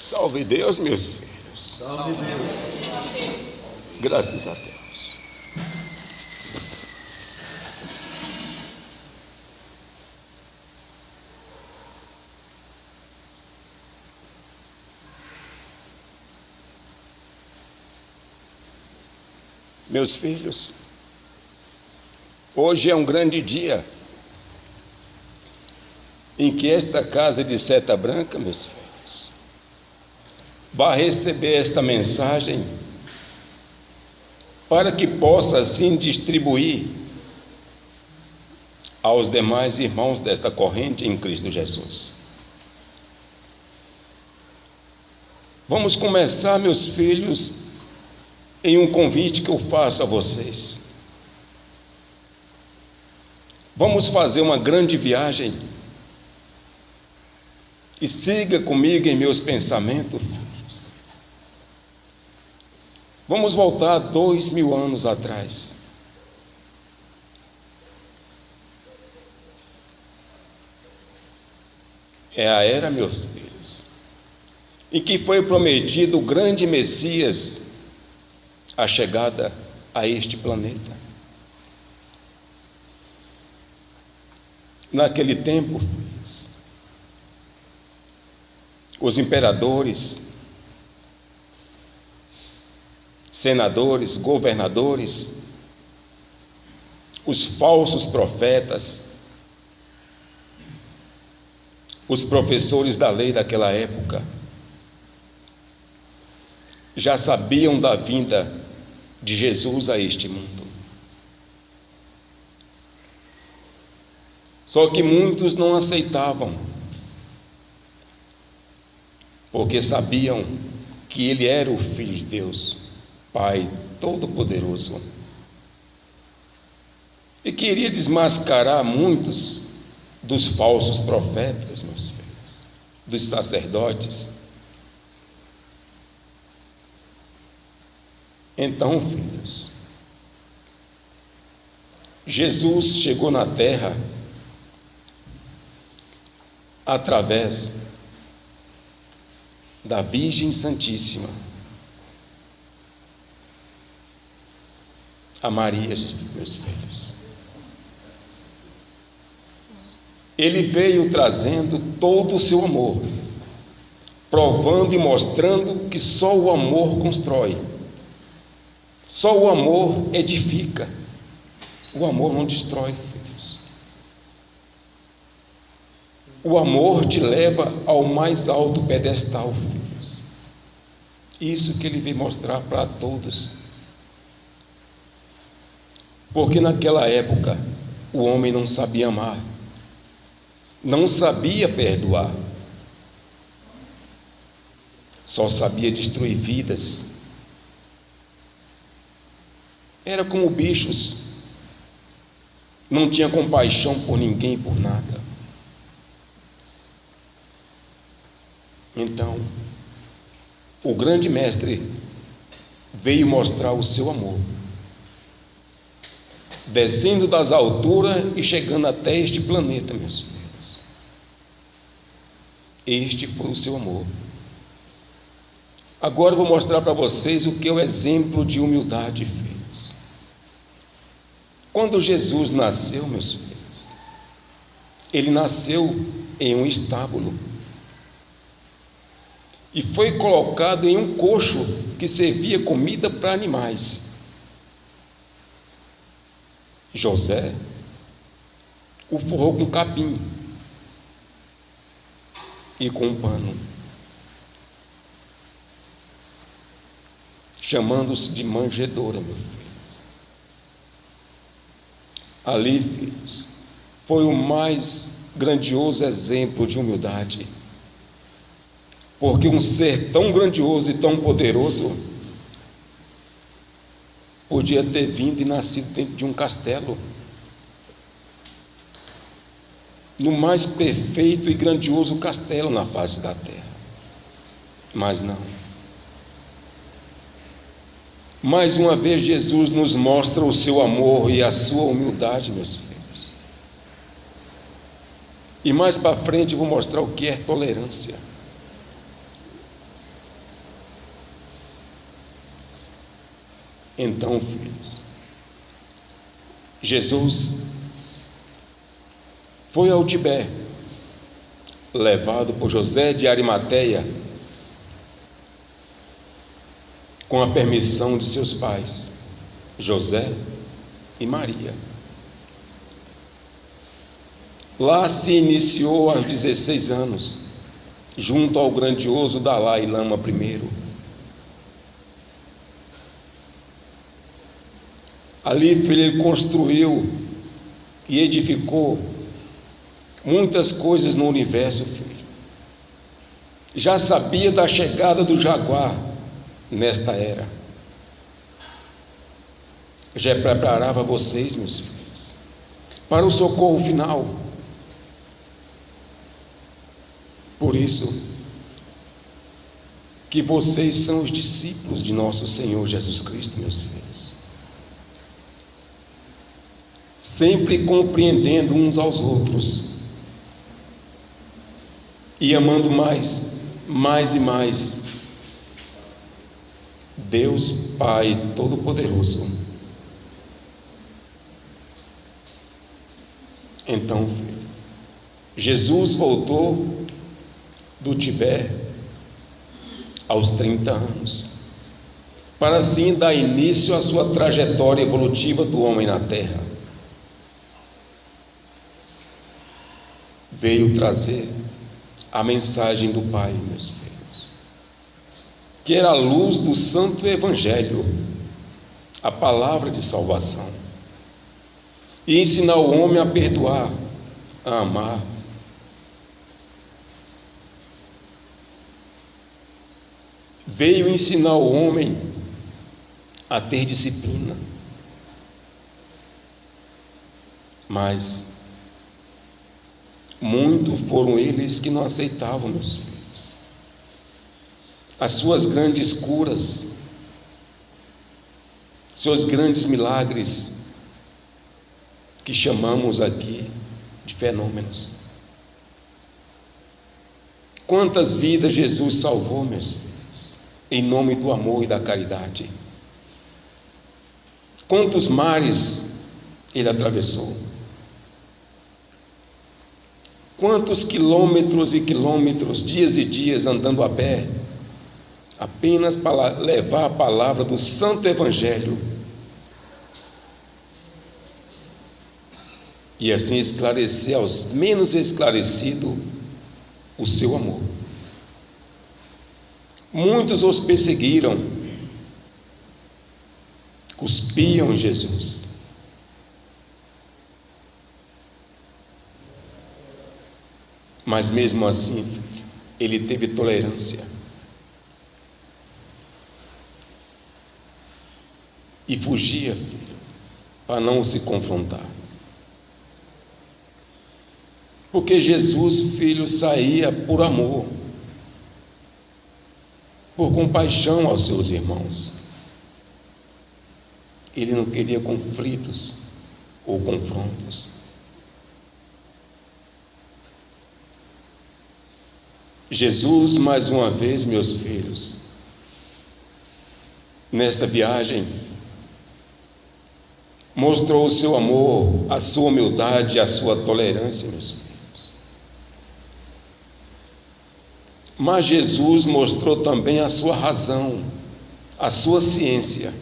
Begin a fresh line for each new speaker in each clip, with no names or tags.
Salve Deus, meus filhos.
Salve Deus.
Graças a Deus. Meus filhos, hoje é um grande dia em que esta casa de Seta Branca, meus filhos, vai receber esta mensagem para que possa assim distribuir aos demais irmãos desta corrente em Cristo Jesus. Vamos começar, meus filhos, em um convite que eu faço a vocês. Vamos fazer uma grande viagem e siga comigo em meus pensamentos. Vamos voltar 2000 anos atrás. É a era, meus filhos, em que foi prometido o grande Messias, a chegada a este planeta. Naquele tempo, os imperadores, senadores, governadores, os falsos profetas, os professores da lei daquela época, já sabiam da vinda de Jesus a este mundo. Só que muitos não aceitavam, porque sabiam que ele era o Filho de Deus, Pai Todo-Poderoso, e queria desmascarar muitos dos falsos profetas, meus filhos, dos sacerdotes. Então, filhos, Jesus chegou na terra através da Virgem Santíssima, a Maria, meus filhos. Ele veio trazendo todo o seu amor, provando e mostrando que só o amor constrói, só o amor edifica, o amor não destrói, filhos. O amor te leva ao mais alto pedestal, filhos. Isso que ele veio mostrar para todos. Porque naquela época o homem não sabia amar, não sabia perdoar, só sabia destruir vidas. Era como bichos, não tinha compaixão por ninguém e por nada. Então, o grande mestre veio mostrar o seu amor, descendo das alturas e chegando até este planeta, meus filhos. Este foi o seu amor. Agora eu vou mostrar para vocês o que é o exemplo de humildade, filhos. Quando Jesus nasceu, meus filhos, ele nasceu em um estábulo e foi colocado em um coxo que servia comida para animais. José o forrou com capim e com um pano, chamando-se de manjedoura, meus filhos. Ali, filhos, foi o mais grandioso exemplo de humildade, porque um ser tão grandioso e tão poderoso podia ter vindo e nascido dentro de um castelo, no mais perfeito e grandioso castelo na face da terra, mas não. Mais uma vez Jesus nos mostra o seu amor e a sua humildade, meus filhos. E mais para frente eu vou mostrar o que é tolerância. Então, filhos, Jesus foi ao Tibé, levado por José de Arimateia, com a permissão de seus pais, José e Maria. Lá se iniciou aos 16 anos, junto ao grandioso Dalai Lama I. Ali ele construiu e edificou muitas coisas no universo, filho. Já sabia da chegada do Jaguar nesta era. Já preparava vocês, meus filhos, para o socorro final. Por isso que vocês são os discípulos de nosso Senhor Jesus Cristo, meus filhos. Sempre compreendendo uns aos outros e amando mais e mais Deus Pai Todo-Poderoso. Então, filho, Jesus voltou do Tibé aos 30 anos, para assim dar início à sua trajetória evolutiva do homem na terra. Veio trazer a mensagem do Pai, meus filhos, que era a luz do Santo Evangelho, a palavra de salvação, e ensinar o homem a perdoar, a amar. Veio ensinar o homem a ter disciplina, mas muitos foram eles que não aceitavam, meus filhos, as suas grandes curas, seus grandes milagres, que chamamos aqui de fenômenos. Quantas vidas Jesus salvou, meus filhos, em nome do amor e da caridade. Quantos mares ele atravessou. Quantos quilômetros e quilômetros, dias e dias andando a pé, apenas para levar a palavra do Santo Evangelho e assim esclarecer aos menos esclarecidos o seu amor. Muitos os perseguiram, cuspiam em Jesus, mas mesmo assim ele teve tolerância e fugia, filho, para não se confrontar. Porque Jesus, filho, saía por amor, por compaixão aos seus irmãos. Ele não queria conflitos ou confrontos. Jesus, mais uma vez, meus filhos, nesta viagem, mostrou o seu amor, a sua humildade, a sua tolerância, meus filhos. Mas Jesus mostrou também a sua razão, a sua ciência.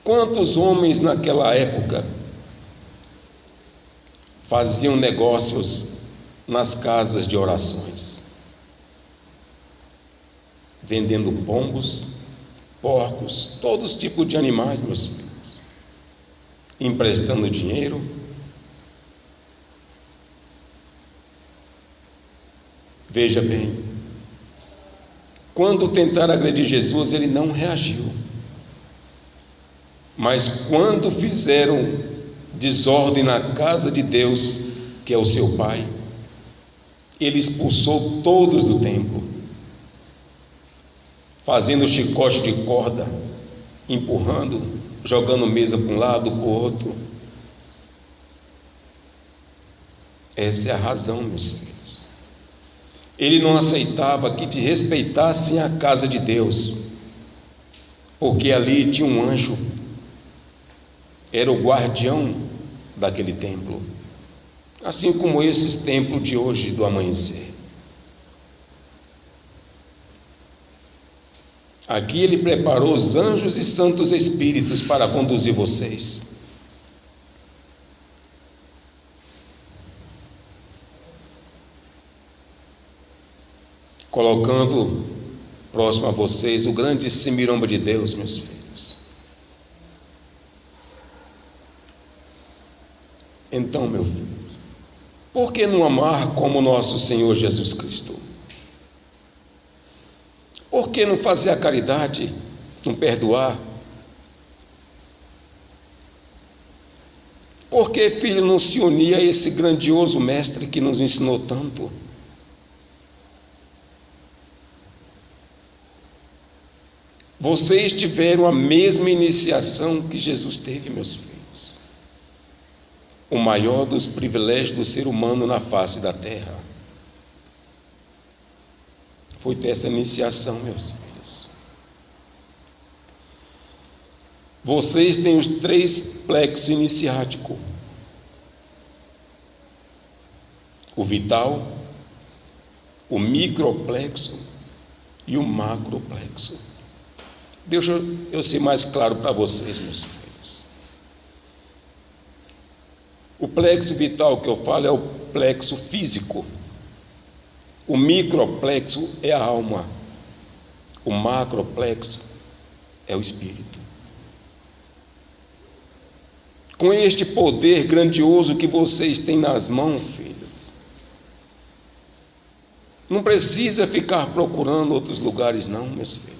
Quantos homens naquela época faziam negócios nas casas de orações, vendendo pombos, porcos, todos os tipos de animais, meus filhos, emprestando dinheiro. Veja bem, quando tentaram agredir Jesus, ele não reagiu, mas quando fizeram desordem na casa de Deus, que é o seu Pai, ele expulsou todos do templo, fazendo chicote de corda, empurrando, jogando mesa para um lado, para o outro. Essa é a razão, meus filhos. Ele não aceitava que desrespeitassem a casa de Deus, porque ali tinha um anjo, era o guardião daquele templo, assim como esses templos de hoje do amanhecer. Aqui ele preparou os anjos e santos espíritos para conduzir vocês. Colocando próximo a vocês o grande semirombo de Deus, meus filhos. Então, meu filho, por que não amar como nosso Senhor Jesus Cristo? Por que não fazer a caridade, não perdoar? Por que, filho, não se unir a esse grandioso mestre que nos ensinou tanto? Vocês tiveram a mesma iniciação que Jesus teve, meus filhos. O maior dos privilégios do ser humano na face da terra foi ter essa iniciação, meus filhos. Vocês têm os 3 plexos iniciáticos: o vital, o microplexo e o macroplexo. Deixa eu ser mais claro para vocês, meus filhos. O plexo vital que eu falo é o plexo físico. O microplexo é a alma. O macroplexo é o espírito. Com este poder grandioso que vocês têm nas mãos, filhos, não precisa ficar procurando outros lugares, não, meus filhos.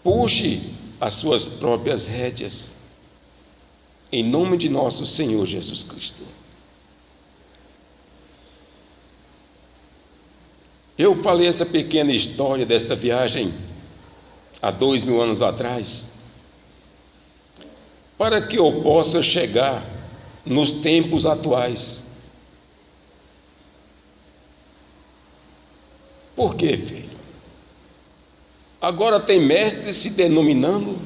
Puxe as suas próprias rédeas, em nome de nosso Senhor Jesus Cristo. Eu falei essa pequena história desta viagem há 2000 anos atrás, para que eu possa chegar nos tempos atuais. Por quê, filho? Agora tem mestres se denominando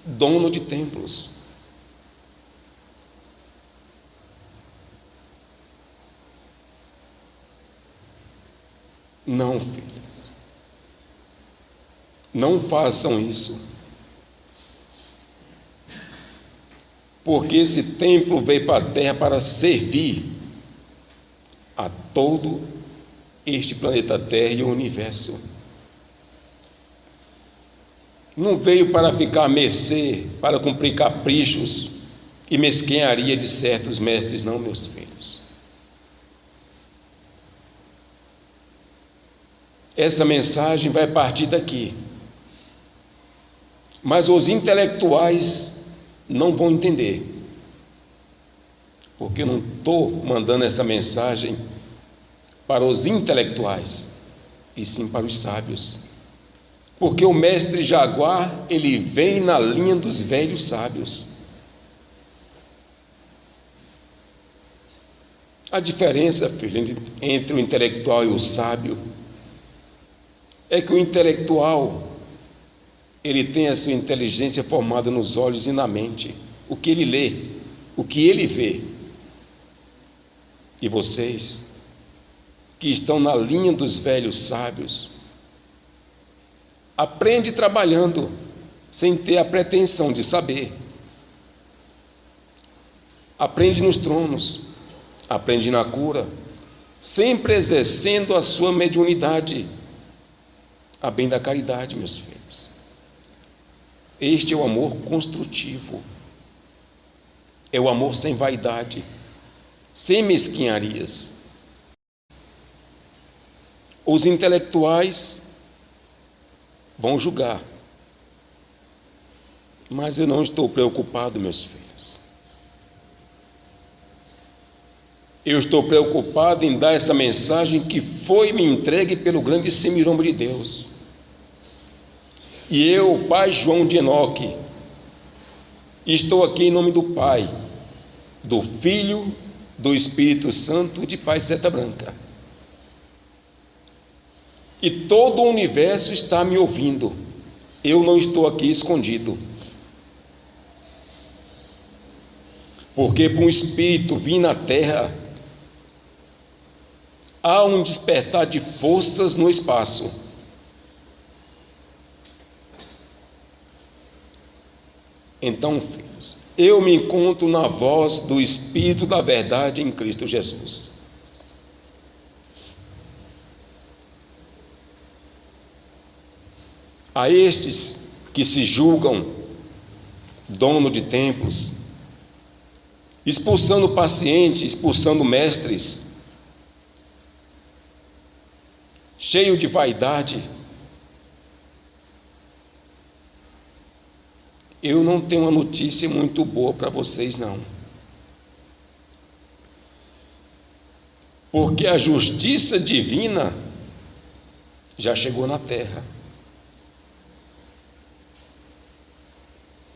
dono de templos. Não, filhos. Não façam isso. Porque esse templo veio para a terra para servir a todo este planeta Terra e o universo. Não veio para ficar à mercê, para cumprir caprichos e mesquinharia de certos mestres, não, meus filhos. Essa mensagem vai partir daqui. Mas os intelectuais não vão entender. Porque eu não estou mandando essa mensagem para os intelectuais, e sim para os sábios. Porque o mestre Jaguar, ele vem na linha dos velhos sábios. A diferença, filho, entre o intelectual e o sábio é que o intelectual, ele tem a sua inteligência formada nos olhos e na mente, o que ele lê, o que ele vê. E vocês, que estão na linha dos velhos sábios, aprende trabalhando, sem ter a pretensão de saber. Aprende nos tronos, aprende na cura, sempre exercendo a sua mediunidade, a bem da caridade, meus filhos. Este é o amor construtivo, é o amor sem vaidade, sem mesquinharias. Os intelectuais vão julgar, mas eu não estou preocupado, meus filhos. Eu estou preocupado em dar essa mensagem que foi me entregue pelo grande semirombo de Deus. E eu, pai João de Enoque, estou aqui em nome do Pai, do Filho, do Espírito Santo, de Pai Seta Branca. e todo o universo está me ouvindo. Eu não estou aqui escondido. Porque para um espírito vir na terra, há um despertar de forças no espaço. Então, filhos, eu me encontro na voz do Espírito da verdade em Cristo Jesus. A estes que se julgam dono de templos, expulsando pacientes, expulsando mestres, cheio de vaidade, eu não tenho uma notícia muito boa para vocês, não. Porque a justiça divina já chegou na terra.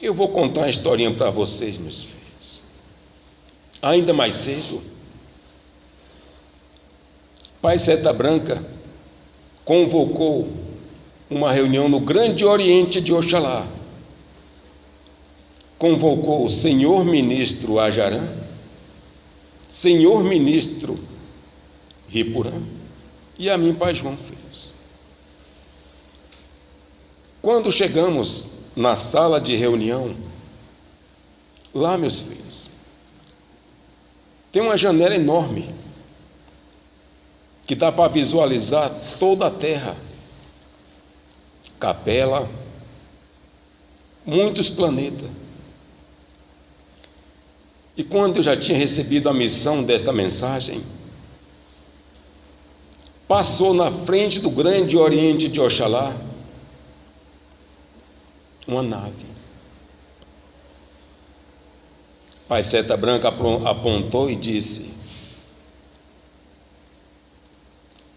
Eu vou contar uma historinha para vocês, meus filhos. Ainda mais cedo, Pai Seta Branca convocou uma reunião no Grande Oriente de Oxalá. Convocou o senhor ministro Ajarã, senhor ministro Ripurã e a mim, Pai João, filhos. Quando chegamos na sala de reunião, lá, meus filhos, tem uma janela enorme que dá para visualizar toda a terra, Capela, muitos planetas. E quando eu já tinha recebido a missão desta mensagem, passou na frente do Grande Oriente de Oxalá uma nave. Pai Seta Branca apontou e disse: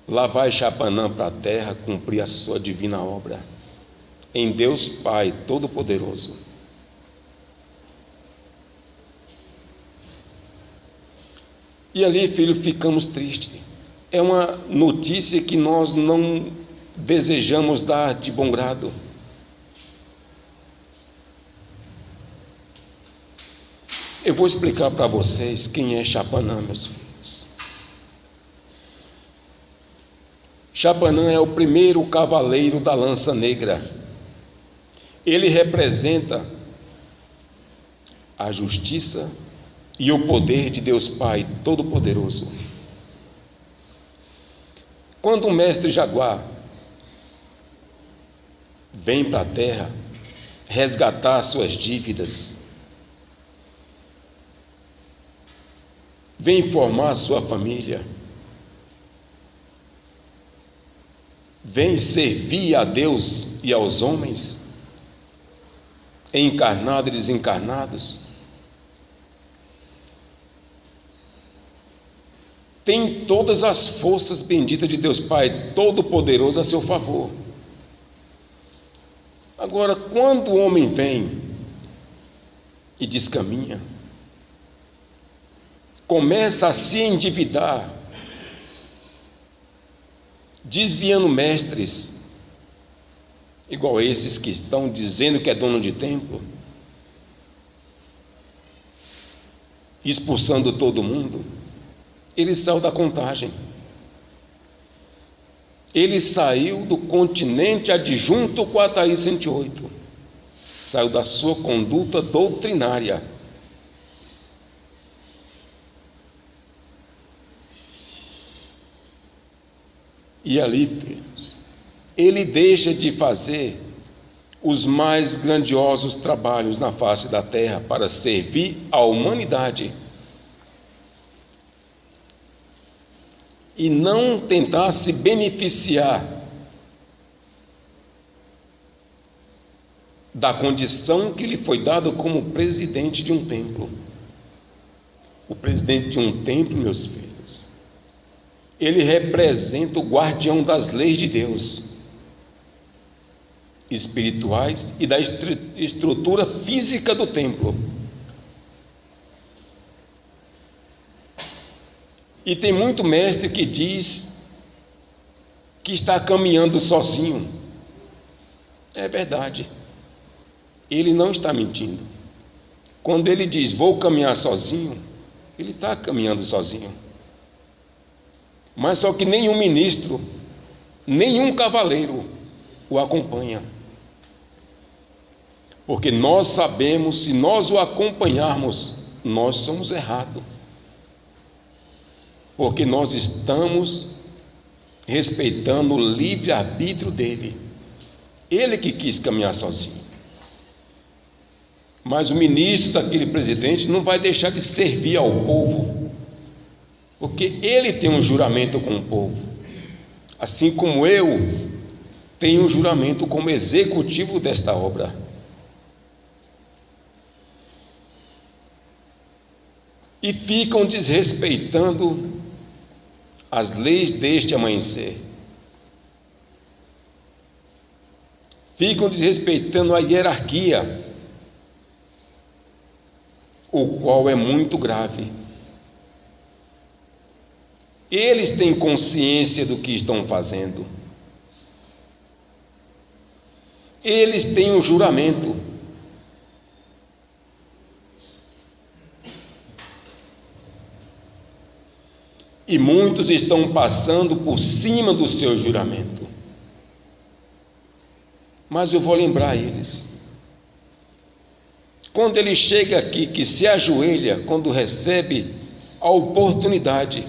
lá vai Chapanã para a terra cumprir a sua divina obra, em Deus Pai Todo-Poderoso. E ali, filho, ficamos tristes. É uma notícia que nós não desejamos dar de bom grado. Eu vou explicar para vocês quem é Chapanã, meus filhos. Chapanã é o primeiro cavaleiro da lança negra. Ele representa a justiça e o poder de Deus Pai Todo-Poderoso. Quando o mestre Jaguar vem para a terra resgatar suas dívidas, vem formar sua família, vem servir a Deus e aos homens, encarnados e desencarnados, tem todas as forças benditas de Deus Pai Todo-Poderoso a seu favor. Agora, quando o homem vem e descaminha, começa a se endividar, desviando mestres, igual esses que estão dizendo que é dono de templo, expulsando todo mundo, ele saiu da contagem. Ele saiu do continente adjunto Quataí 108. Saiu da sua conduta doutrinária. E ali, filhos, ele deixa de fazer os mais grandiosos trabalhos na face da terra para servir à humanidade e não tentar se beneficiar da condição que lhe foi dada como presidente de um templo. O presidente de um templo, meus filhos, ele representa o guardião das leis de Deus, espirituais e da estrutura física do templo. E tem muito mestre que diz que está caminhando sozinho. É verdade. Ele não está mentindo. Quando ele diz, vou caminhar sozinho, ele está caminhando sozinho. Mas só que nenhum ministro, nenhum cavaleiro o acompanha. Porque nós sabemos, se nós o acompanharmos, nós somos errados. Porque nós estamos respeitando o livre-arbítrio dele. Ele que quis caminhar sozinho. Mas o ministro daquele presidente não vai deixar de servir ao povo, porque ele tem um juramento com o povo, assim como eu tenho um juramento como executivo desta obra. E ficam desrespeitando as leis deste amanhecer. Ficam desrespeitando a hierarquia, o qual é muito grave. Eles têm consciência do que estão fazendo. Eles têm um juramento. E muitos estão passando por cima do seu juramento. Mas eu vou lembrar eles. Quando ele chega aqui, que se ajoelha, quando recebe a oportunidade,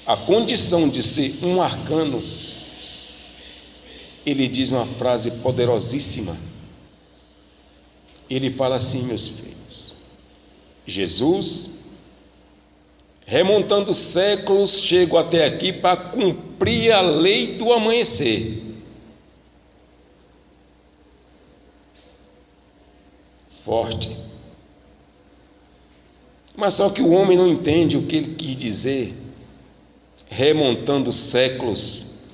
a condição de ser um arcano, ele diz uma frase poderosíssima. Ele fala assim, meus filhos, Jesus, remontando séculos, chego até aqui para cumprir a lei do amanhecer. Forte. Mas só que o homem não entende o que ele quis dizer. Remontando séculos,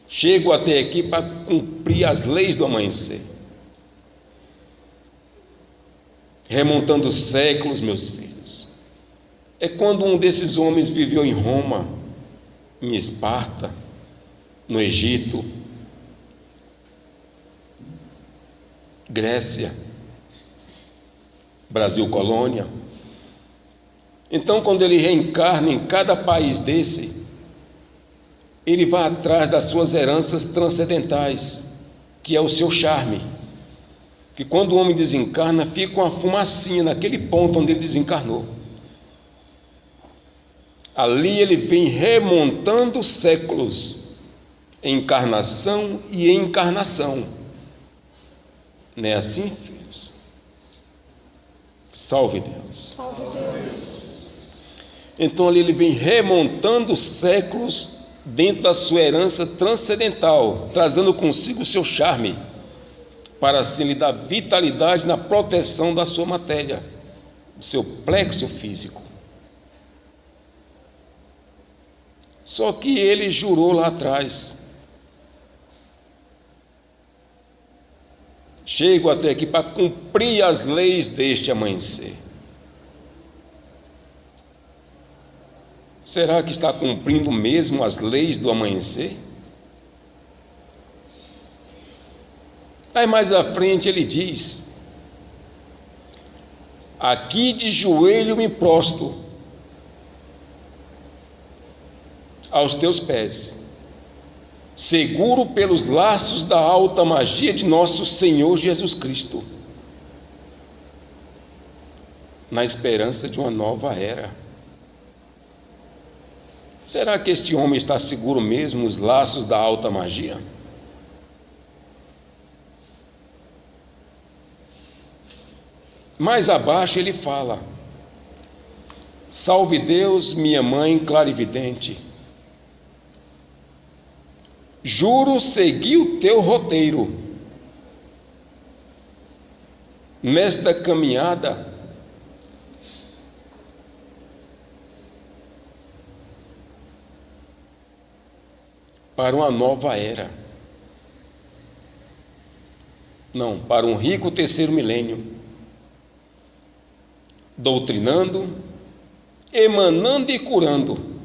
chego até aqui para cumprir as leis do amanhecer. Remontando séculos, meus filhos, é quando um desses homens viveu em Roma, em Esparta, no Egito, Grécia, Brasil colônia. Então, quando ele reencarna em cada país desse, ele vai atrás das suas heranças transcendentais, que é o seu charme. Que quando o homem desencarna, fica uma fumacinha naquele ponto onde ele desencarnou. Ali ele vem remontando séculos, encarnação e encarnação. Não é assim, filhos? Salve Deus.
Salve Deus.
Então ali ele vem remontando séculos dentro da sua herança transcendental, trazendo consigo o seu charme, para assim lhe dar vitalidade na proteção da sua matéria, do seu plexo físico. Só que ele jurou lá atrás, chego até aqui para cumprir as leis deste amanhecer. Será que está cumprindo mesmo as leis do amanhecer? Aí mais à frente ele diz: aqui de joelho me prostro aos teus pés, seguro pelos laços da alta magia de nosso Senhor Jesus Cristo, na esperança de uma nova era. Será que este homem está seguro mesmo nos laços da alta magia? Mais abaixo ele fala: salve Deus, minha mãe clarividente, juro seguir o teu roteiro nesta caminhada para uma nova era. Não, para um rico terceiro milênio, doutrinando, emanando e curando.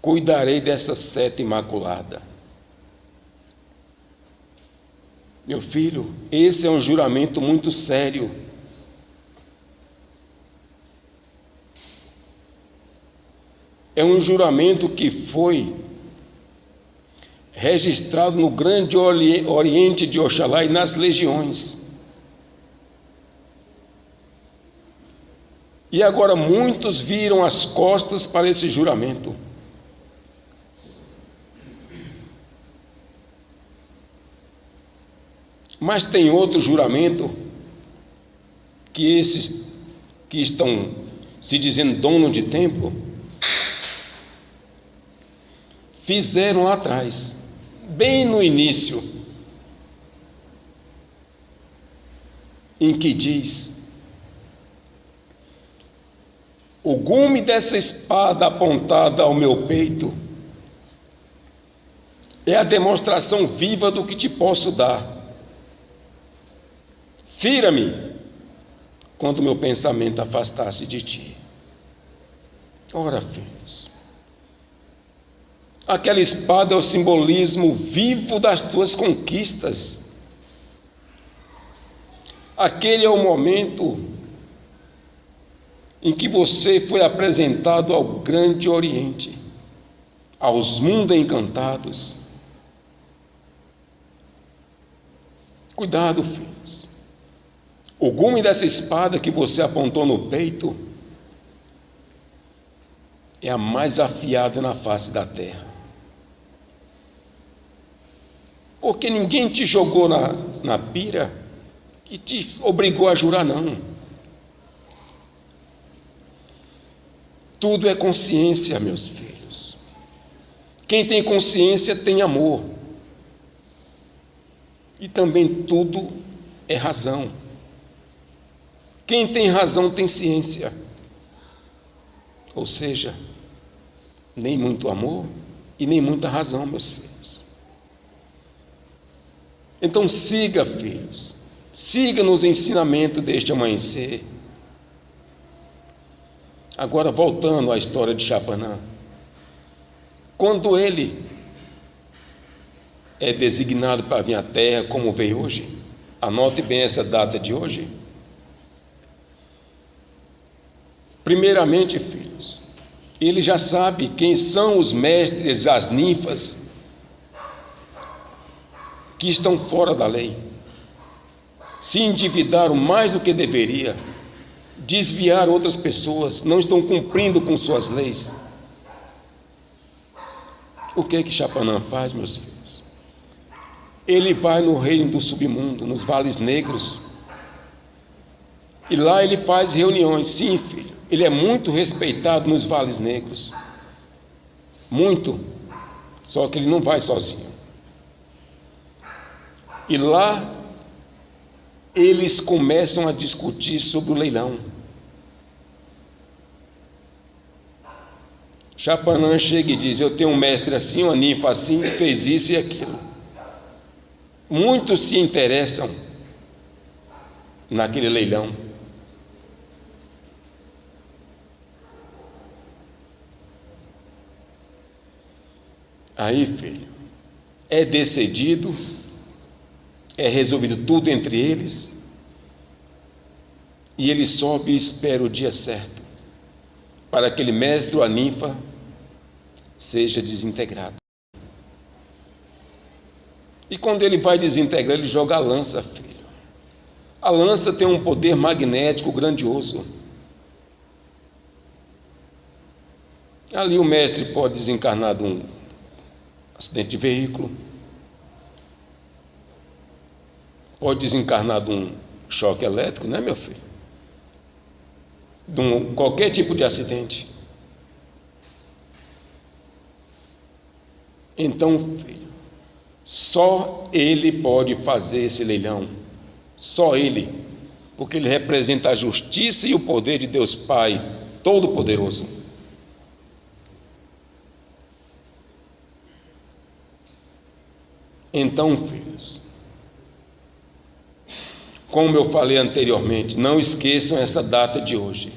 cuidarei dessa seta imaculada. Meu filho, esse é um juramento muito sério. É um juramento que foi registrado no grande oriente de Oxalá e nas legiões. E agora muitos viram as costas para esse juramento. Mas tem outro juramento que esses que estão se dizendo dono de templo fizeram lá atrás, bem no início, em que diz: o gume dessa espada apontada ao meu peito é a demonstração viva do que te posso dar. Fira-me quando meu pensamento afastasse de ti. Ora, filhos, aquela espada é o simbolismo vivo das tuas conquistas. Aquele é o momento em que você foi apresentado ao grande Oriente, aos mundos encantados. Cuidado, filhos. O gume dessa espada que você apontou no peito é a mais afiada na face da terra. Porque ninguém te jogou na pira e te obrigou a jurar, não. Tudo é consciência, meus filhos. Quem tem consciência tem amor. E também tudo é razão. Quem tem razão tem ciência. Ou seja, nem muito amor e nem muita razão, meus filhos. Então siga, filhos, siga nos ensinamentos deste amanhecer. Agora, voltando à história de Chapanã. Quando ele é designado para vir à terra, como veio hoje, anote bem essa data de hoje. Primeiramente, filhos, ele já sabe quem são os mestres, as ninfas, que estão fora da lei, se endividaram mais do que deveria, desviaram outras pessoas, não estão cumprindo com suas leis. O que é que Chapanã faz, meus filhos? Ele vai no reino do submundo, nos vales negros, e lá ele faz reuniões. Sim, filho, ele é muito respeitado nos vales negros, muito, só que ele não vai sozinho. E lá eles começam a discutir sobre o leilão. Chapanã chega e diz: eu tenho um mestre assim, uma ninfa assim, fez isso e aquilo. Muitos se interessam naquele leilão. Aí, filho, é decidido, é resolvido tudo entre eles, e ele sobe e espera o dia certo, para que aquele mestre ou a ninfa seja desintegrado. E quando ele vai desintegrar, ele joga a lança, filho. A lança tem um poder magnético grandioso. Ali o mestre pode desencarnar de um acidente de veículo, pode desencarnar de um choque elétrico, né, meu filho? De qualquer tipo de acidente. Então, filho, só ele pode fazer esse leilão, só ele, porque ele representa a justiça e o poder de Deus Pai Todo-Poderoso. Então, filhos, como eu falei anteriormente, não esqueçam essa data de hoje.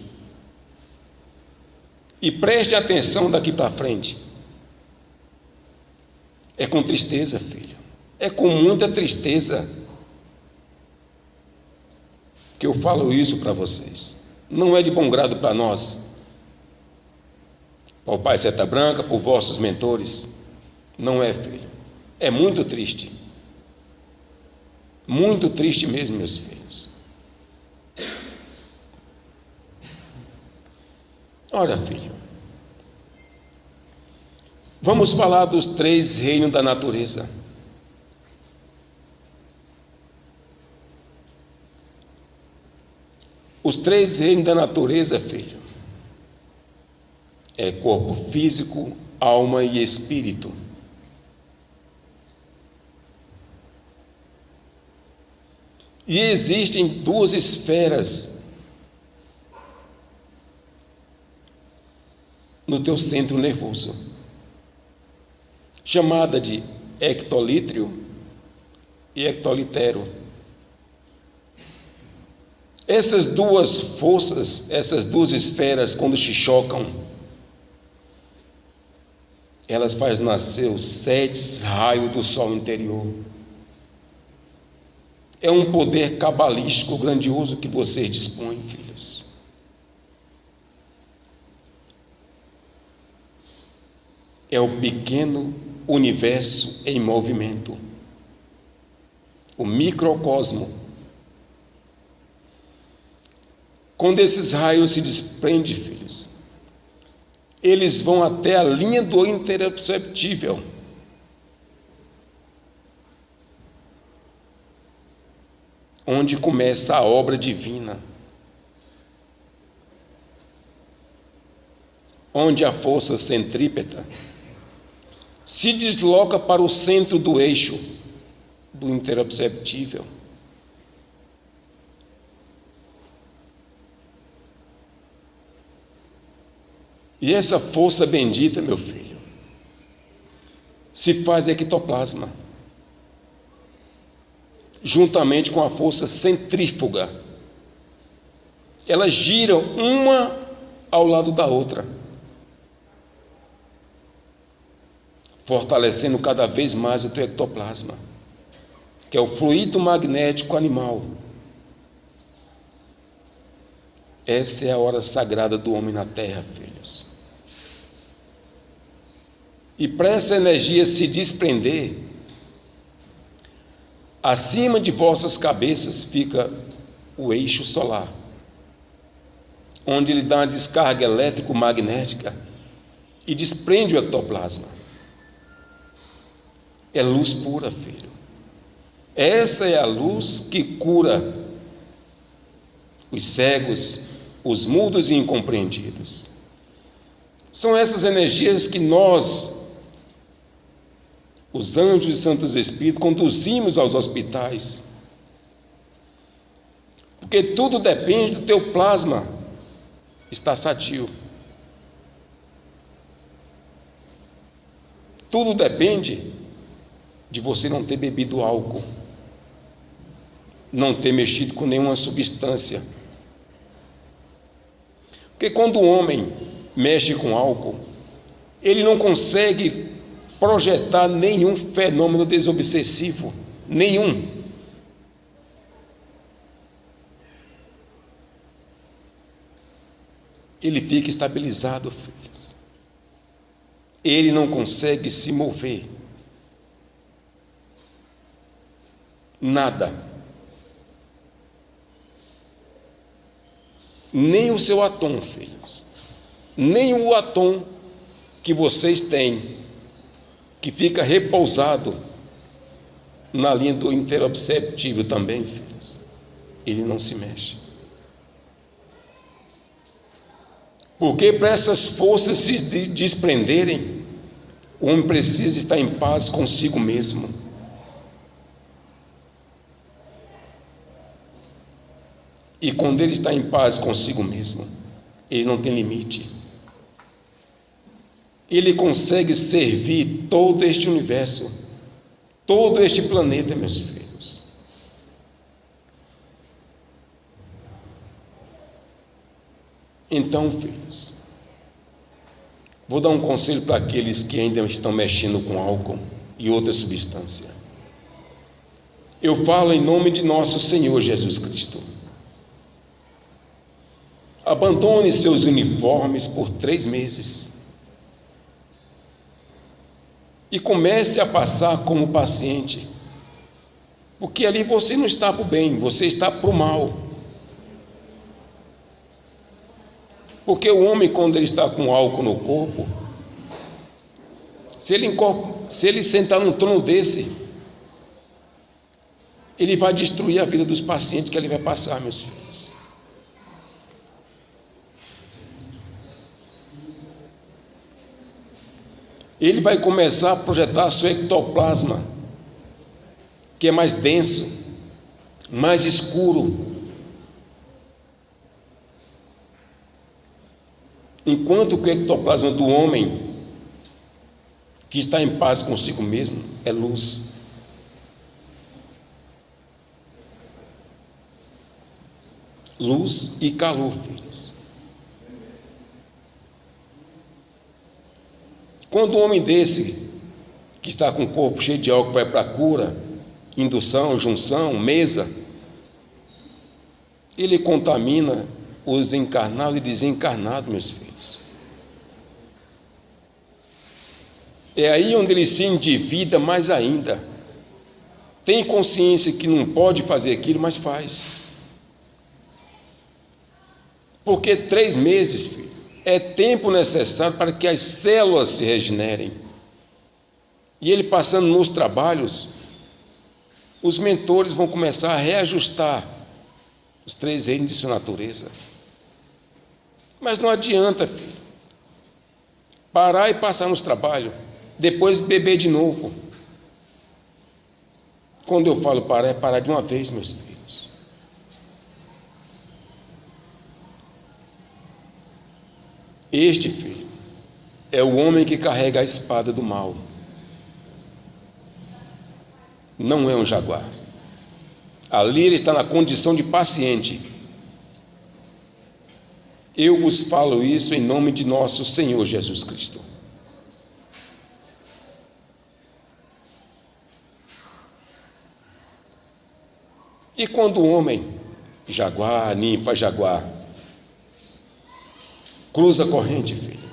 E preste atenção daqui para frente. É com tristeza, filho. É com muita tristeza que eu falo isso para vocês. Não é de bom grado para nós, para o Pai Seta Branca, para os vossos mentores. Não é, filho. É muito triste. Muito triste mesmo, meus filhos. Ora, filho, vamos falar dos 3 reinos da natureza. Os 3 reinos da natureza, filho, é corpo físico, alma e espírito. E existem 2 esferas no teu centro nervoso, chamada de ectolítrio e ectolitero. Essas 2 forças, essas 2 esferas, quando se chocam, elas fazem nascer os 7 raios do sol interior. É um poder cabalístico grandioso que vocês dispõem, filhos. É o pequeno universo em movimento, o microcosmo. Quando esses raios se desprendem, filhos, eles vão até a linha do imperceptível. Onde começa a obra divina. Onde a força centrípeta se desloca para o centro do eixo do imperceptível. E essa força bendita, meu filho, se faz ectoplasma, juntamente com a força centrífuga. Elas giram uma ao lado da outra, fortalecendo cada vez mais o teu ectoplasma, que é o fluido magnético animal. Essa é a hora sagrada do homem na terra, filhos. E para essa energia se desprender, acima de vossas cabeças fica o eixo solar, onde ele dá uma descarga elétrico-magnética e desprende o ectoplasma. É luz pura, filho. Essa é a luz que cura os cegos, os mudos e incompreendidos. São essas energias que nós, os anjos e santos espíritos, conduzimos aos hospitais. Porque tudo depende do teu plasma estar sadio. Tudo depende de você não ter bebido álcool, não ter mexido com nenhuma substância. Porque quando o homem mexe com álcool, ele não consegue projetar nenhum fenômeno desobsessivo, nenhum. Ele fica estabilizado, filhos. Ele não consegue se mover. Nada. Nem o seu átomo, filhos. Nem o átomo que vocês têm, que fica repousado na linha do imperceptível também, filhos. Ele não se mexe. Porque para essas forças se desprenderem, o homem precisa estar em paz consigo mesmo. E quando ele está em paz consigo mesmo, ele não tem limite. Ele consegue servir todo este universo, todo este planeta, meus filhos. Então, filhos, vou dar um conselho para aqueles que ainda estão mexendo com álcool. e outra substância. Eu falo em nome de nosso Senhor Jesus Cristo. Abandone seus uniformes por 3 meses e comece a passar como paciente, porque ali você não está para o bem, você está para o mal. Porque o homem, quando ele está com álcool no corpo, se ele sentar num trono desse, ele vai destruir a vida dos pacientes que ele vai passar, meus filhos. Ele vai começar a projetar seu ectoplasma, que é mais denso, mais escuro. Enquanto que o ectoplasma do homem, que está em paz consigo mesmo, é luz. Luz e calor, filhos. Quando um homem desse, que está com o corpo cheio de álcool, vai para a cura, indução, junção, mesa, ele contamina os encarnados e desencarnados, meus filhos. É aí onde ele se endivida mais ainda. Tem consciência que não pode fazer aquilo, mas faz. Porque 3 meses, filho, é tempo necessário para que as células se regenerem. E ele passando nos trabalhos, os mentores vão começar a reajustar os 3 reinos de sua natureza. Mas não adianta, filho, parar e passar nos trabalhos, depois beber de novo. Quando eu falo parar, é parar de uma vez, meus filhos. Este, filho, é o homem que carrega a espada do mal. Não é um jaguar. Ali ele está na condição de paciente. Eu vos falo isso em nome de nosso Senhor Jesus Cristo. E quando o homem, jaguar, ninfa, jaguar, cruza a corrente, filho,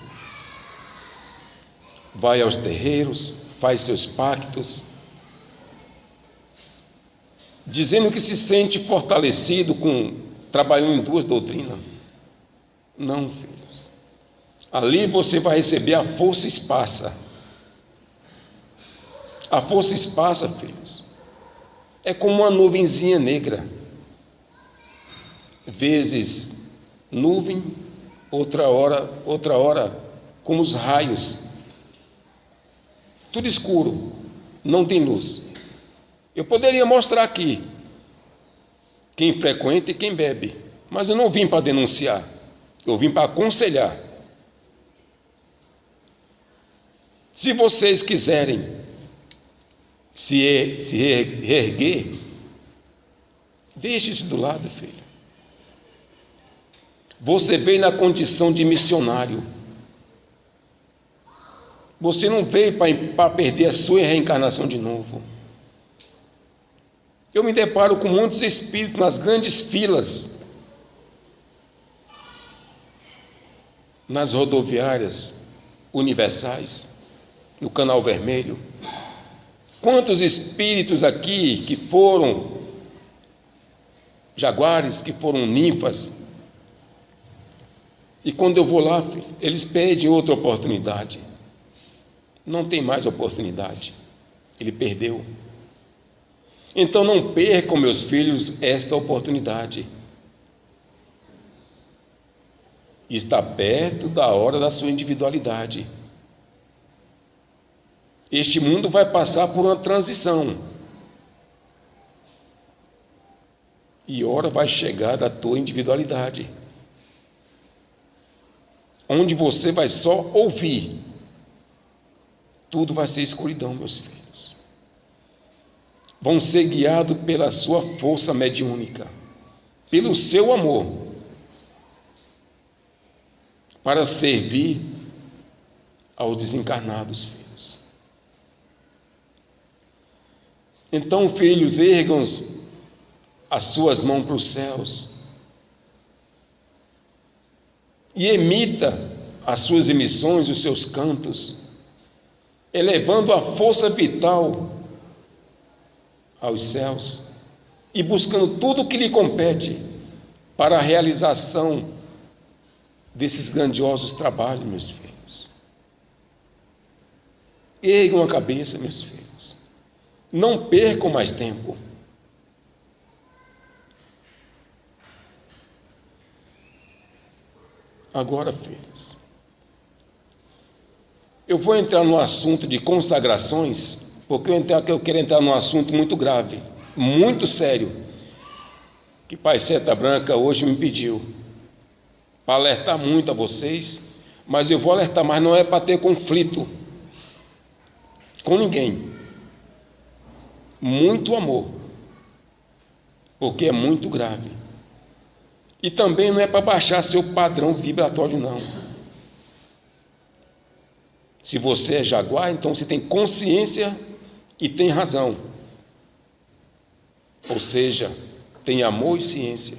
vai aos terreiros, faz seus pactos, dizendo que se sente fortalecido trabalhando em 2 doutrinas. Não, filhos. Ali você vai receber a força esparsa. A força esparsa, filhos, é como uma nuvenzinha negra. Vezes nuvem, outra hora como os raios. Tudo escuro, não tem luz. Eu poderia mostrar aqui quem frequenta e quem bebe, mas eu não vim para denunciar, eu vim para aconselhar. Se vocês quiserem se reerguer, deixe isso do lado, filho. Você veio na condição de missionário. Você não veio para perder a sua reencarnação de novo. Eu me deparo com muitos espíritos nas grandes filas, nas rodoviárias universais, no Canal Vermelho. Quantos espíritos aqui que foram jaguares, que foram ninfas, e quando eu vou lá, filho, eles pedem outra oportunidade. Não tem mais oportunidade. Ele perdeu. Então não percam, meus filhos, esta oportunidade. Está perto da hora da sua individualidade. Este mundo vai passar por uma transição. E hora vai chegar da tua individualidade, onde você vai só ouvir. Tudo vai ser escuridão, meus filhos. Vão ser guiados pela sua força mediúnica, pelo seu amor, para servir aos desencarnados, filhos. Então, filhos, ergam as suas mãos para os céus e emita as suas emissões, os seus cantos, elevando a força vital aos céus e buscando tudo o que lhe compete para a realização desses grandiosos trabalhos, meus filhos. Ergam a cabeça, meus filhos. Não percam mais tempo. Agora, filhos, eu vou entrar no assunto de consagrações, porque eu quero entrar num assunto muito grave, muito sério, que Pai Seta Branca hoje me pediu, para alertar muito a vocês, mas eu vou alertar, mas não é para ter conflito com ninguém. Muito amor, porque é muito grave. E também não é para baixar seu padrão vibratório, não. Se você é jaguar, então você tem consciência e tem razão. Ou seja, tem amor e ciência.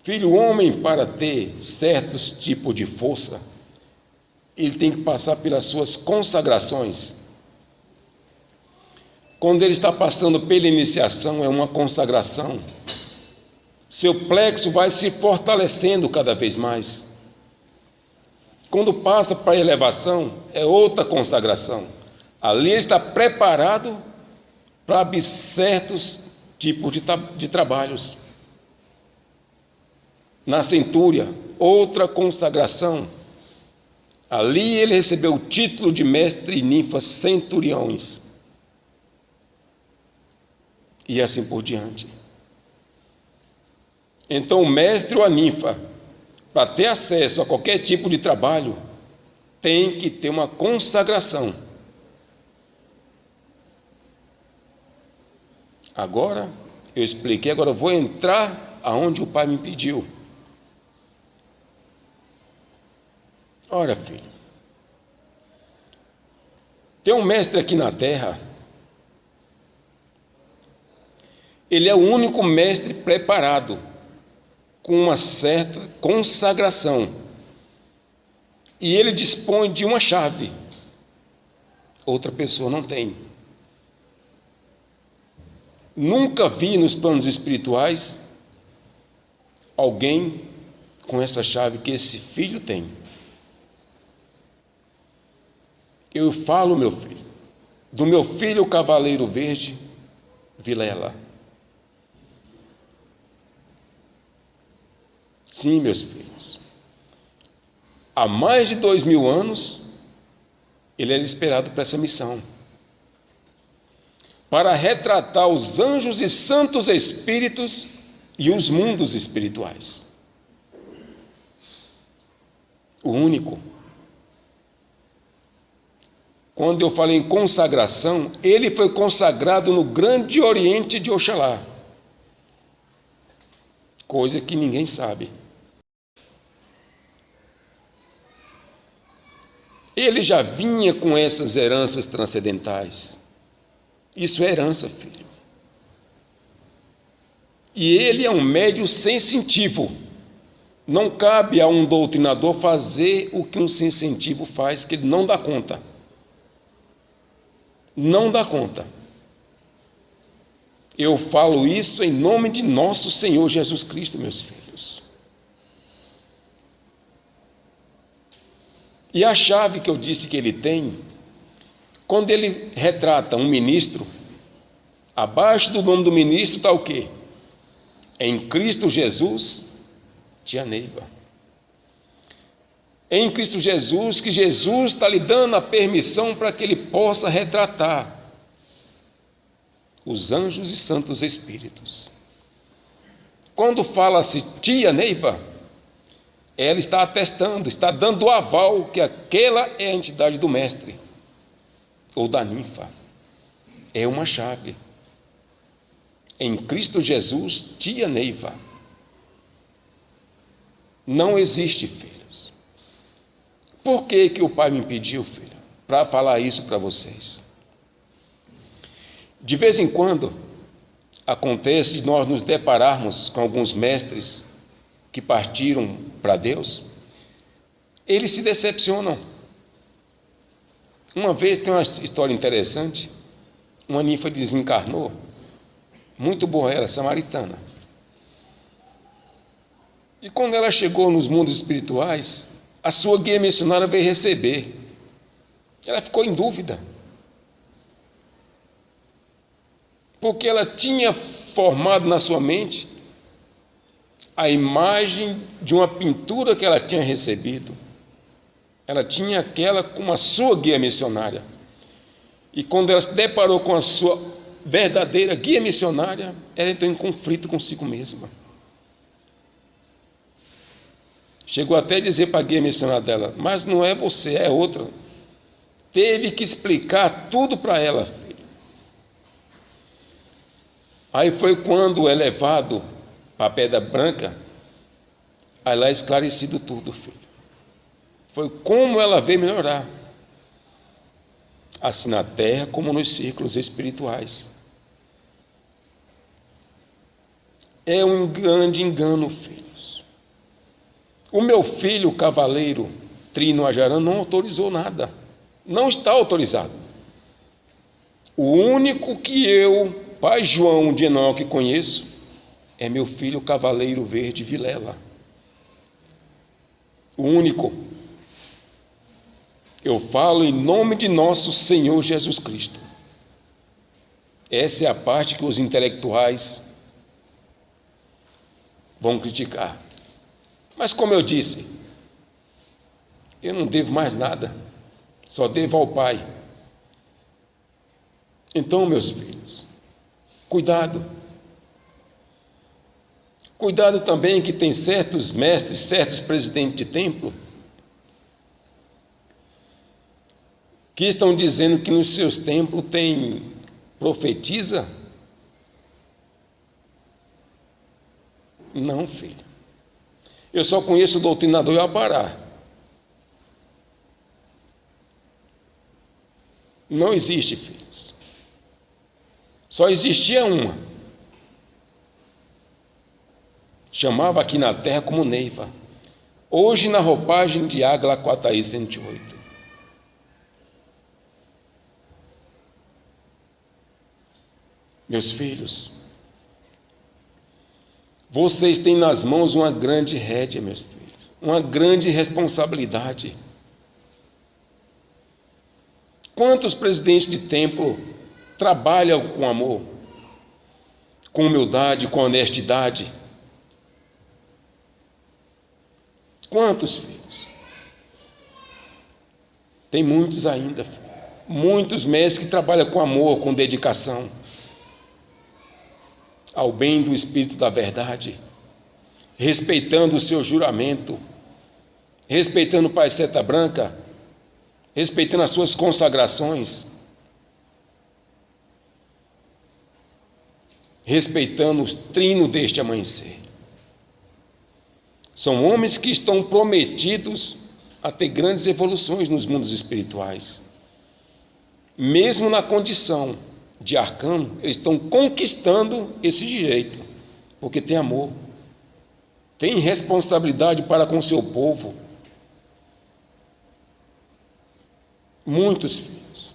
Filho, o homem, para ter certos tipos de força, ele tem que passar pelas suas consagrações. Quando ele está passando pela iniciação, é uma consagração. Seu plexo vai se fortalecendo cada vez mais. Quando passa para a elevação, é outra consagração. Ali ele está preparado para certos tipos de trabalhos. Na centúria, outra consagração. Ali ele recebeu o título de mestre e ninfas centuriões. E assim por diante. Então, o mestre ou a ninfa, para ter acesso a qualquer tipo de trabalho, tem que ter uma consagração. Agora, eu expliquei, agora eu vou entrar aonde o Pai me pediu. Ora, filho, tem um mestre aqui na terra. Ele é o único mestre preparado, com uma certa consagração. E ele dispõe de uma chave. Outra pessoa não tem. Nunca vi nos planos espirituais alguém com essa chave que esse filho tem. Eu falo, meu filho, do meu filho Cavaleiro Verde, Vilela. Sim, meus filhos. Há mais de 2000 anos, ele era esperado para essa missão. Para retratar os anjos e santos espíritos e os mundos espirituais. O único. Quando eu falei em consagração, ele foi consagrado no grande oriente de Oxalá. Coisa que ninguém sabe. Ele já vinha com essas heranças transcendentais. Isso é herança, filho. E ele é um médium sensitivo. Não cabe a um doutrinador fazer o que um sensitivo faz, porque ele não dá conta. Não dá conta. Eu falo isso em nome de nosso Senhor Jesus Cristo, meus filhos. E a chave que eu disse que ele tem, quando ele retrata um ministro, abaixo do nome do ministro está o quê? Em Cristo Jesus, tia Neiva. Em Cristo Jesus, que Jesus está lhe dando a permissão para que ele possa retratar os anjos e santos espíritos. Quando fala-se tia Neiva, ela está atestando, está dando o aval que aquela é a entidade do mestre ou da ninfa. É uma chave. Em Cristo Jesus, tia Neiva. Não existe, filhos. Por que o Pai me pediu, filho, para falar isso para vocês? De vez em quando, acontece de nós nos depararmos com alguns mestres que partiram para Deus, eles se decepcionam. Uma vez tem uma história interessante, uma ninfa desencarnou, muito boa ela, samaritana. E quando ela chegou nos mundos espirituais, a sua guia missionária veio receber. Ela ficou em dúvida, porque ela tinha formado na sua mente a imagem de uma pintura que ela tinha recebido. Ela tinha aquela como a sua guia missionária. E quando ela se deparou com a sua verdadeira guia missionária, ela entrou em conflito consigo mesma. Chegou até a dizer para a guia missionária dela: mas não é você, é outra. Teve que explicar tudo para ela, filho. Aí foi quando é levado para a Pedra Branca, aí lá é esclarecido tudo, filho. Foi como ela veio melhorar, assim na terra como nos círculos espirituais. É um grande engano, filhos. O meu filho, o cavaleiro Trino Ajaran, não autorizou nada. Não está autorizado. O único que eu, pai João de Enoque, conheço, é meu filho, o cavaleiro verde Vilela. O único. Eu falo em nome de nosso Senhor Jesus Cristo. Essa é a parte que os intelectuais vão criticar. Mas como eu disse, eu não devo mais nada, só devo ao Pai. Então, meus filhos, cuidado. Cuidado também que tem certos mestres, certos presidentes de templo, que estão dizendo que nos seus templos tem profetisa. Não, filho. Eu só conheço o doutrinador Iapará. Não existe, filhos. Só existia uma. Chamava aqui na terra como Neiva. Hoje na roupagem de Águila Quataí 108. Meus filhos, vocês têm nas mãos uma grande rédea, meus filhos, uma grande responsabilidade. Quantos presidentes de templo trabalham com amor, com humildade, com honestidade? Quantos, filhos? Tem muitos ainda, filho. Muitos mestres que trabalham com amor, com dedicação ao bem do Espírito da verdade, respeitando o seu juramento, respeitando o Pai Seta Branca, respeitando as suas consagrações, respeitando o trino deste amanhecer. São homens que estão prometidos a ter grandes evoluções nos mundos espirituais. Mesmo na condição de arcano, eles estão conquistando esse direito, porque tem amor, tem responsabilidade para com o seu povo. Muitos filhos,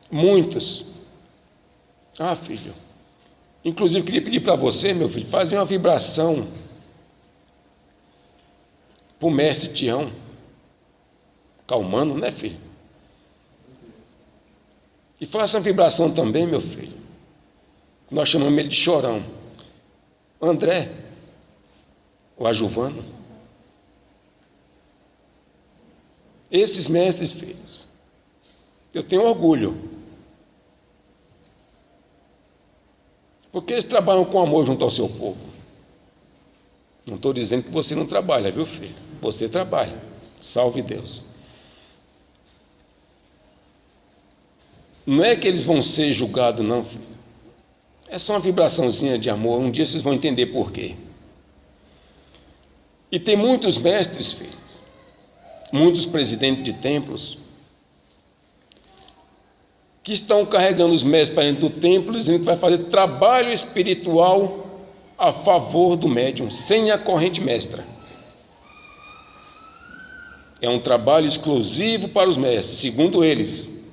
muitos. Ah, filho, inclusive queria pedir para você, meu filho, fazer uma vibração para o mestre Tião, calmando, né, filho? E faça uma vibração também, meu filho. Nós chamamos ele de Chorão. André, o Ajuvano. Esses mestres, filhos, eu tenho orgulho. Porque eles trabalham com amor junto ao seu povo. Não estou dizendo que você não trabalha, viu, filho? Você trabalha. Salve Deus. Não é que eles vão ser julgados, não, filho. É só uma vibraçãozinha de amor. Um dia vocês vão entender por quê. E tem muitos mestres, filhos, muitos presidentes de templos, que estão carregando os mestres para dentro do templo, dizendo que vai fazer trabalho espiritual a favor do médium, sem a corrente mestra. É um trabalho exclusivo para os mestres, segundo eles.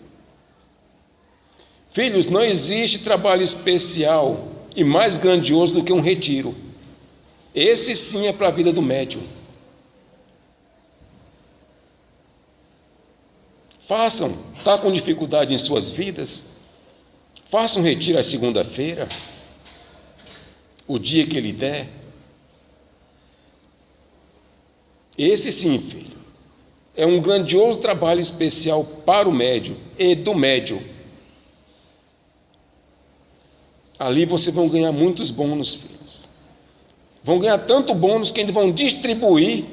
Filhos, não existe trabalho especial e mais grandioso do que um retiro. Esse sim é para a vida do médium. Façam, está com dificuldade em suas vidas? Façam um retiro à segunda-feira, o dia que ele der. Esse sim, filho, é um grandioso trabalho especial para o médium e do médium. Ali vocês vão ganhar muitos bônus, filhos. Vão ganhar tanto bônus que ainda vão distribuir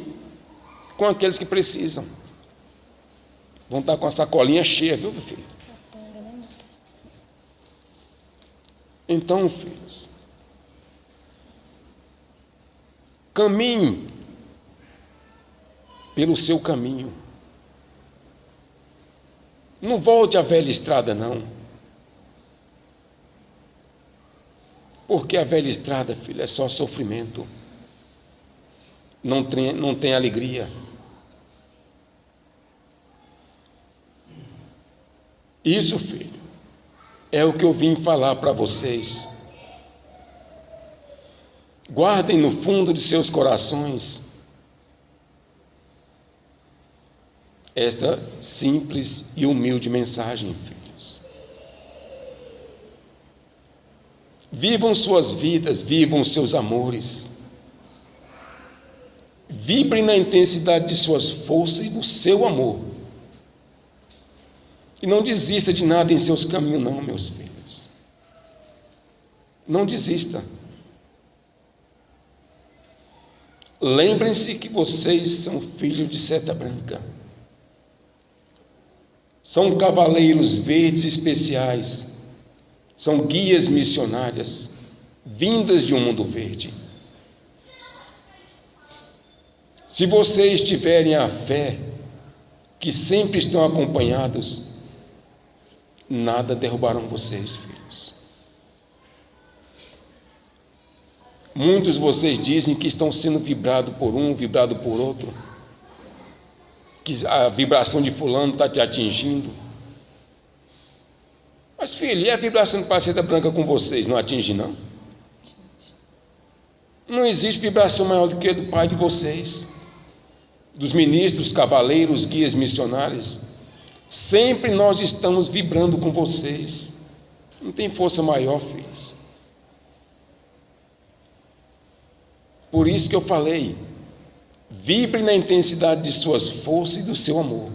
com aqueles que precisam. Vão estar com a sacolinha cheia, viu, filho? Então, filhos, caminhe pelo seu caminho. Não volte à velha estrada, não. Porque a velha estrada, filho, é só sofrimento. Não tem alegria. Isso, filho, é o que eu vim falar para vocês. Guardem no fundo de seus corações esta simples e humilde mensagem, filhos. Vivam suas vidas, vivam seus amores. Vibrem na intensidade de suas forças e do seu amor. E não desista de nada em seus caminhos, não, meus filhos. Não desista. Lembrem-se que vocês são filhos de seta branca. São cavaleiros verdes especiais. São guias missionárias, vindas de um mundo verde. Se vocês tiverem a fé, que sempre estão acompanhados, nada derrubarão vocês, filhos. Muitos de vocês dizem que estão sendo vibrados por um, vibrados por outro, que a vibração de fulano está te atingindo. Mas, filho, e a vibração de seta branca com vocês não atinge, não? Não existe vibração maior do que a do Pai de vocês, dos ministros, cavaleiros, guias missionários. Sempre nós estamos vibrando com vocês. Não tem força maior, filhos. Por isso que eu falei, vibre na intensidade de suas forças e do seu amor.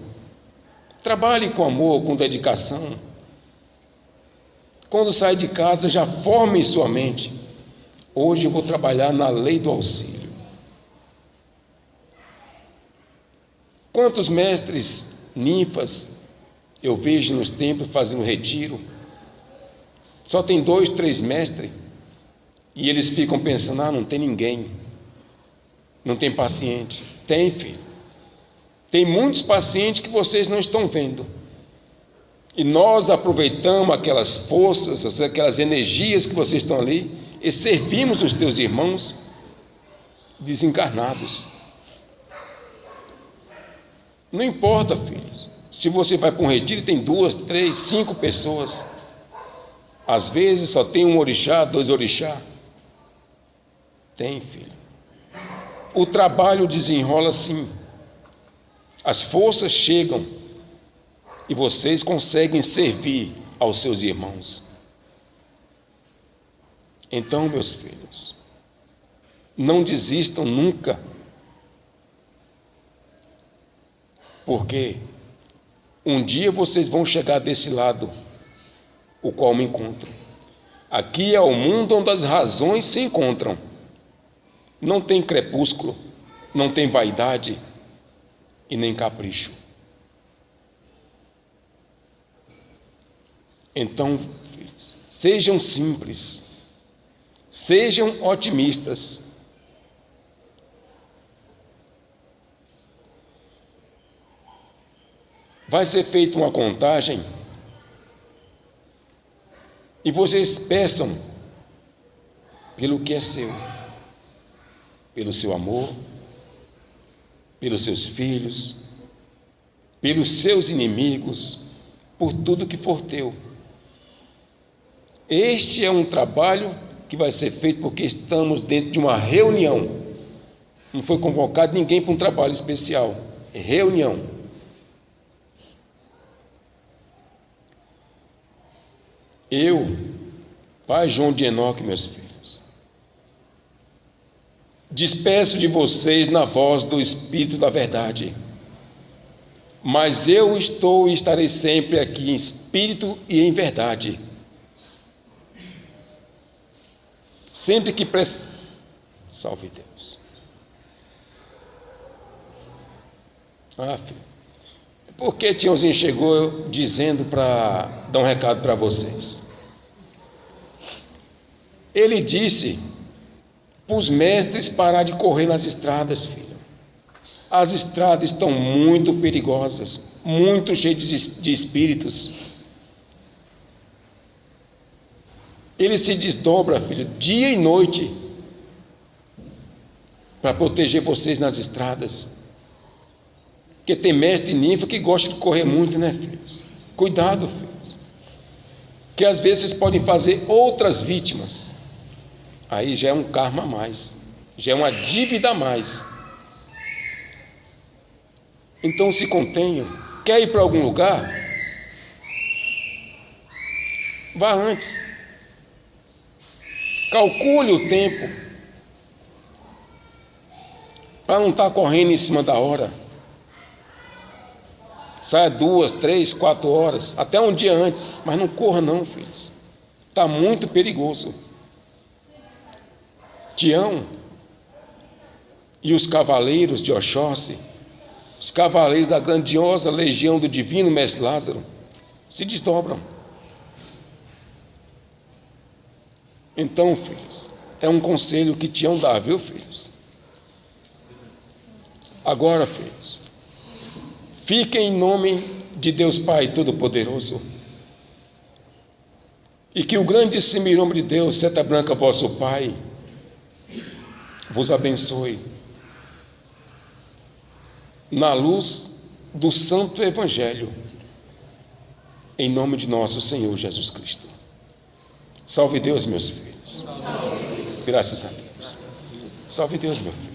Trabalhe com amor, com dedicação. Quando sai de casa, já forme em sua mente: hoje eu vou trabalhar na lei do auxílio. Quantos mestres, ninfas, eu vejo nos templos fazendo retiro, só tem 2, 3 mestres, e eles ficam pensando: não tem ninguém, não tem paciente. Tem, filho. Tem muitos pacientes que vocês não estão vendo. E nós aproveitamos aquelas forças, aquelas energias que vocês estão ali, e servimos os teus irmãos desencarnados. Não importa, filhos, se você vai para um retiro e tem 2, 3, 5 pessoas, às vezes só tem um orixá, 2 orixá. Tem, filho. O trabalho desenrola sim. As forças chegam e vocês conseguem servir aos seus irmãos. Então, meus filhos, não desistam nunca, porque um dia vocês vão chegar desse lado, o qual me encontro. Aqui é o mundo onde as razões se encontram. Não tem crepúsculo, não tem vaidade e nem capricho. Então, filhos, sejam simples, sejam otimistas. Vai ser feita uma contagem E vocês peçam pelo que é seu, pelo seu amor, pelos seus filhos, pelos seus inimigos, por tudo que for teu. Este é um trabalho que vai ser feito porque estamos dentro de uma reunião. Não foi convocado ninguém para um trabalho especial. É reunião. Eu, pai João de Enoque, meus filhos, despeço de vocês na voz do Espírito da verdade. Mas eu estou e estarei sempre aqui em espírito e em verdade. Sempre que salve Deus. Filho. Por que Tiãozinho chegou dizendo para dar um recado para vocês? Ele disse para os mestres parar de correr nas estradas, filho. As estradas estão muito perigosas, muito cheias de espíritos. Ele se desdobra, filho, dia e noite, para proteger vocês nas estradas. Porque tem mestre ninfa que gosta de correr muito, né, filhos? Cuidado, filhos. Que às vezes vocês podem fazer outras vítimas. Aí já é um karma a mais, já é uma dívida a mais. Então se contenham. Quer ir para algum lugar? Vá antes. Calcule o tempo, para não estar correndo em cima da hora. Saia 2, 3, 4 horas, até um dia antes, mas não corra não, filhos. Está muito perigoso. Tião e os cavaleiros de Oxóssi, os cavaleiros da grandiosa legião do divino mestre Lázaro, se desdobram. Então, filhos, é um conselho que Tião dá, viu, filhos? Agora, filhos, fiquem em nome de Deus Pai Todo-Poderoso, e que o grandíssimo nome de Deus, Seta Branca, vosso Pai, vos abençoe na luz do Santo Evangelho, em nome de nosso Senhor Jesus Cristo. Salve Deus, meus filhos. Graças a Deus. Salve Deus, meu filho.